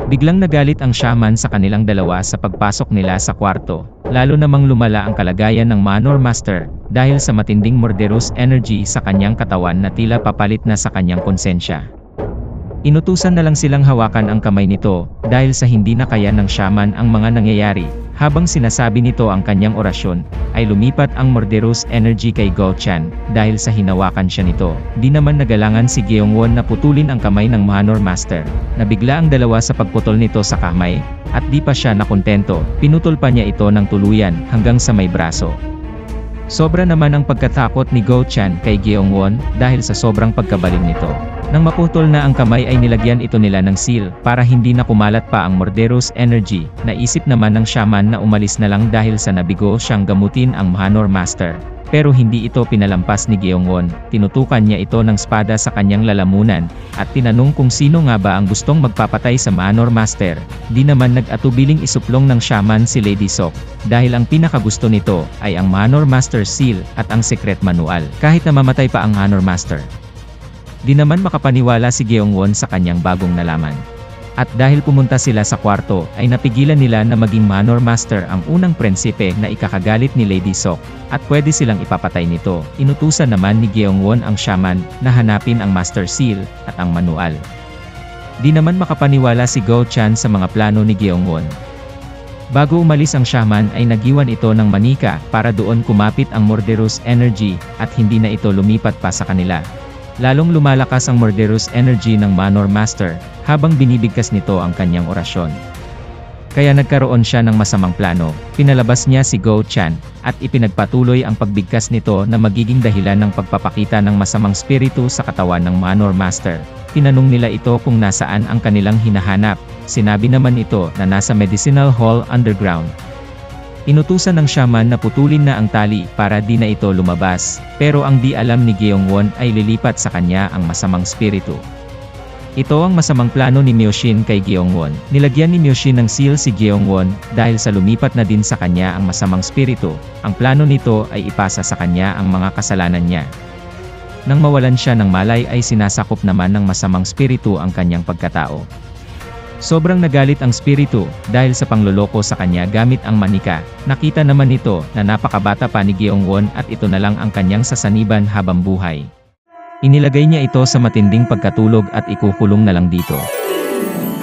Biglang nagalit ang shaman sa kanilang dalawa sa pagpasok nila sa kwarto, lalo namang lumala ang kalagayan ng Manor Master, dahil sa matinding murderous energy sa kanyang katawan na tila papalit na sa kanyang konsensya. Inutusan na lang silang hawakan ang kamay nito, dahil sa hindi na kaya ng shaman ang mga nangyayari. Habang sinasabi nito ang kanyang orasyon, ay lumipat ang murderous energy kay Go Chan, dahil sa hinawakan siya nito. Di naman nagalangan si Gyeongwon na putulin ang kamay ng Manor Master. Nabigla ang dalawa sa pagputol nito sa kamay, at di pa siya nakontento, pinutol pa niya ito ng tuluyan, hanggang sa may braso. Sobra naman ang pagkatakot ni Go Chan kay Gyeongwon, dahil sa sobrang pagkabaling nito. Nang maputol na ang kamay ay nilagyan ito nila ng seal, para hindi na kumalat pa ang murderous energy. Naisip naman ng shaman na umalis na lang dahil sa nabigo siyang gamutin ang Manor Master. Pero hindi ito pinalampas ni Gyeongwon, tinutukan niya ito ng espada sa kanyang lalamunan, at tinanong kung sino nga ba ang gustong magpapatay sa Manor Master. Di naman nag-atubiling isuplong ng shaman si Lady Sok, dahil ang pinakagusto nito ay ang Manor Master Seal at ang secret manual, kahit na mamatay pa ang Manor Master. Di naman makapaniwala si Gyeongwon sa kanyang bagong nalaman. At dahil pumunta sila sa kwarto, ay napigilan nila na maging Manor Master ang unang prinsipe na ikakagalit ni Lady Sok, at pwede silang ipapatay nito. Inutusan naman ni Gyeongwon ang shaman na hanapin ang Master Seal at ang manual. Di naman makapaniwala si Go Chan sa mga plano ni Gyeongwon. Bago umalis ang shaman ay nagiwan ito ng manika para doon kumapit ang murderous energy, at hindi na ito lumipat pa sa kanila. Lalong lumalakas ang murderous energy ng Manor Master, habang binibigkas nito ang kanyang orasyon. Kaya nagkaroon siya ng masamang plano, pinalabas niya si Go Chan, at ipinagpatuloy ang pagbigkas nito na magiging dahilan ng pagpapakita ng masamang spiritu sa katawan ng Manor Master. Tinanong nila ito kung nasaan ang kanilang hinahanap, sinabi naman ito na nasa Medicinal Hall Underground. Inutusan ng shaman na putulin na ang tali para di na ito lumabas, pero ang di alam ni Gyeongwon ay lilipat sa kanya ang masamang spiritu. Ito ang masamang plano ni Myoshin kay Gyeongwon. Nilagyan ni Myoshin ng seal si Gyeongwon, dahil sa lumipat na din sa kanya ang masamang spiritu. Ang plano nito ay ipasa sa kanya ang mga kasalanan niya. Nang mawalan siya ng malay ay sinasakop naman ng masamang spiritu ang kanyang pagkatao. Sobrang nagalit ang spiritu, dahil sa pangloloko sa kanya gamit ang manika. Nakita naman nito na napakabata pa ni Gyeongwon at ito na lang ang kanyang sasaniban habang buhay. Inilagay niya ito sa matinding pagkatulog at ikukulong na lang dito.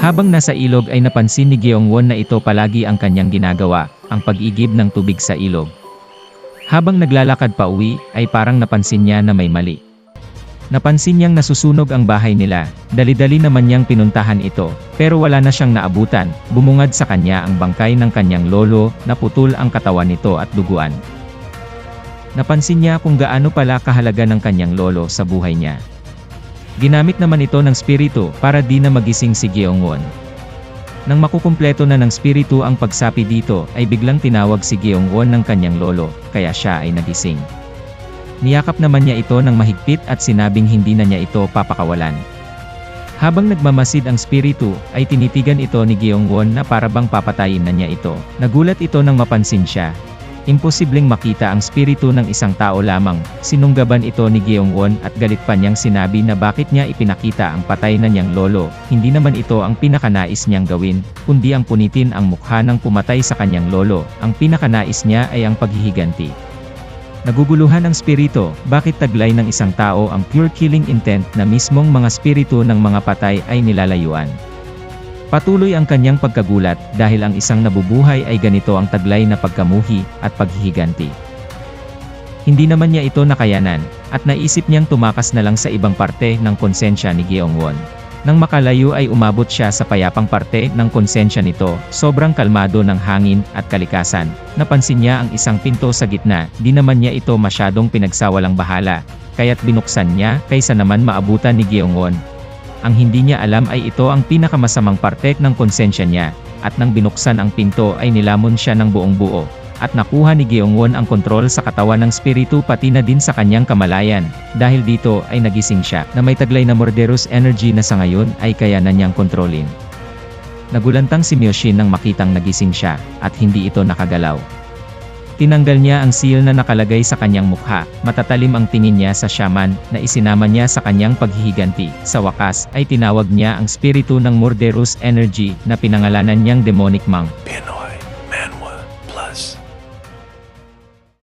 Habang nasa ilog ay napansin ni Gyeongwon na ito palagi ang kanyang ginagawa, ang pag-igib ng tubig sa ilog. Habang naglalakad pa uwi, ay parang napansin niya na may mali. Napansin niyang nasusunog ang bahay nila, dali-dali naman niyang pinuntahan ito, pero wala na siyang naabutan. Bumungad sa kanya ang bangkay ng kanyang lolo, naputol ang katawan nito at duguan. Napansin niya kung gaano pala kahalaga ng kanyang lolo sa buhay niya. Ginamit naman ito ng spiritu para di na magising si Gyeongwon. Nang makukumpleto na ng spiritu ang pagsapi dito, ay biglang tinawag si Gyeongwon ng kanyang lolo, kaya siya ay nagising. Niyakap naman niya ito ng mahigpit at sinabing hindi na niya ito papakawalan. Habang nagmamasid ang spiritu, ay tinitigan ito ni Gyeongwon na parabang papatayin na niya ito. Nagulat ito nang mapansin siya. Imposibleng makita ang spiritu ng isang tao lamang. Sinunggaban ito ni Gyeongwon at galit pa niyang sinabi na bakit niya ipinakita ang patay na niyang lolo. Hindi naman ito ang pinakanais niyang gawin, kundi ang punitin ang mukha ng pumatay sa kanyang lolo. Ang pinakanais niya ay ang paghihiganti. Naguguluhan ang spirito, bakit taglay ng isang tao ang pure killing intent na mismong mga spiritu ng mga patay ay nilalayuan. Patuloy ang kanyang pagkagulat, dahil ang isang nabubuhay ay ganito ang taglay na pagkamuhi at paghihiganti. Hindi naman niya ito nakayanan, at naisip niyang tumakas na lang sa ibang parte ng konsensya ni Gyeongwon. Nang makalayo ay umabot siya sa payapang parte ng konsensya nito, sobrang kalmado ng hangin at kalikasan. Napansin niya ang isang pinto sa gitna, di naman niya ito masyadong pinagsawalang bahala, kaya't binuksan niya kaysa naman maabutan ni Gyeongwon. Ang hindi niya alam ay ito ang pinakamasamang parte ng konsensya niya, at nang binuksan ang pinto ay nilamon siya ng buong buo. At nakuha ni Gyeongwon ang kontrol sa katawan ng spiritu pati na din sa kanyang kamalayan. Dahil dito ay nagising siya na may taglay na murderous energy na sa ngayon ay kaya na niyang kontrolin. Nagulantang si Myoshin nang makitang nagising siya, at hindi ito nakagalaw. Tinanggal niya ang seal na nakalagay sa kanyang mukha. Matatalim ang tingin niya sa shaman, na isinama niya sa kanyang paghihiganti. Sa wakas, ay tinawag niya ang spiritu ng Murderous Energy, na pinangalanan niyang Demonic Monk.